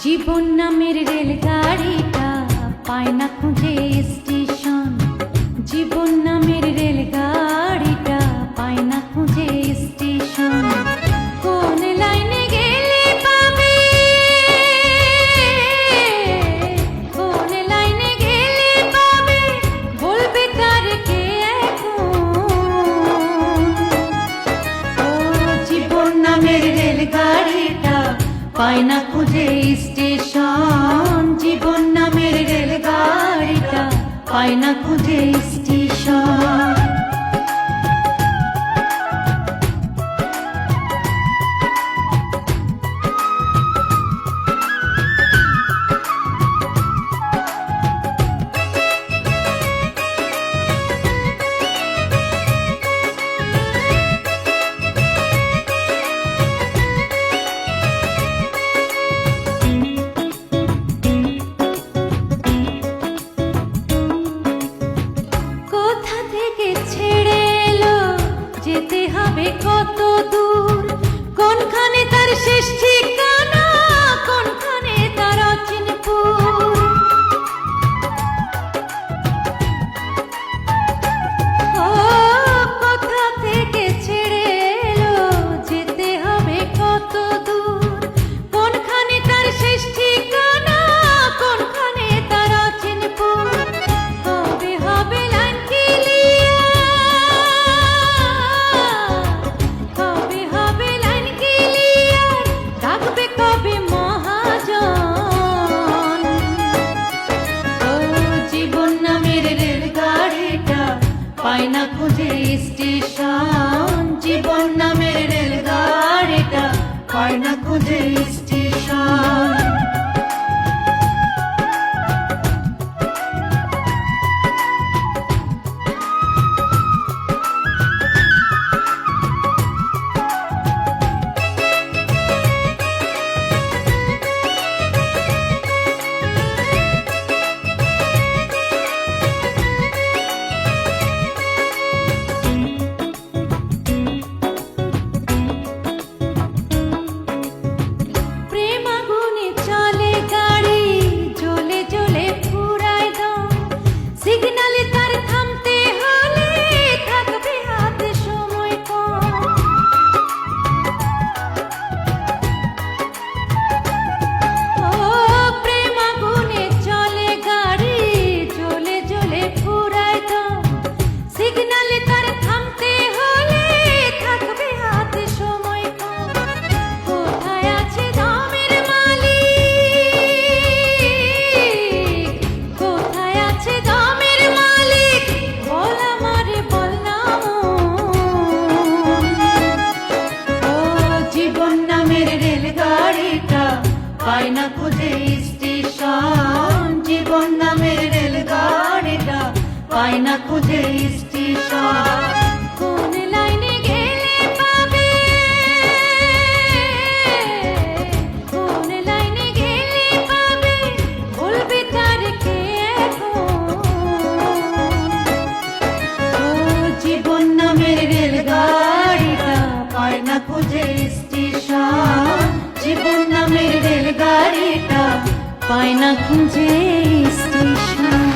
জীবন নামের রেলগাড়িটা পায় না খুঁজে স্টেশন। জীবন নামের রেলগাড়িটা পায় না খুঁজে স্টেশন। কোন লাইনে গেলে পাবে, কোন লাইনে গেলে পাবে, বলবে তার কে এখন। ও জীবন নামের রেলগাড়িটা পায় না খুঁজে স্টেশন। জীবন নামের রেলগাড়িটা পায় না খুঁজে স্টেশন। যেতে হবে কত দূর, কোনখানে তার শেষ ঠিকানা, কোনখানে তার অচিনপুর। ও কোথা থেকে ছেড়ে এলো, যেতে হবে কত দূর, কোনখানে তার শেষ ঠিকানা, কোনখানে তার অচিনপুর। কবে হবে লাইন ক্লিয়ার, পায় না খুঁজে স্টেশন। জীবন নামের রেলগাড়িটা পায় না খুঁজে স্টেশন। পায় না খুঁজে স্টেশন। জীবন নামের রেলগাড়িটা পায় না খুঁজে স্টেশন। কোন লাইনে গেলে পাবে, কোন লাইনে গেলে পাবে, বলবে তার কে এখন। ও জীবন নামের রেলগাড়িটা পায় না খুঁজে স্টেশন। জীবন নামের রেলগাড়িটা পায় না খুঁজে স্টেশন।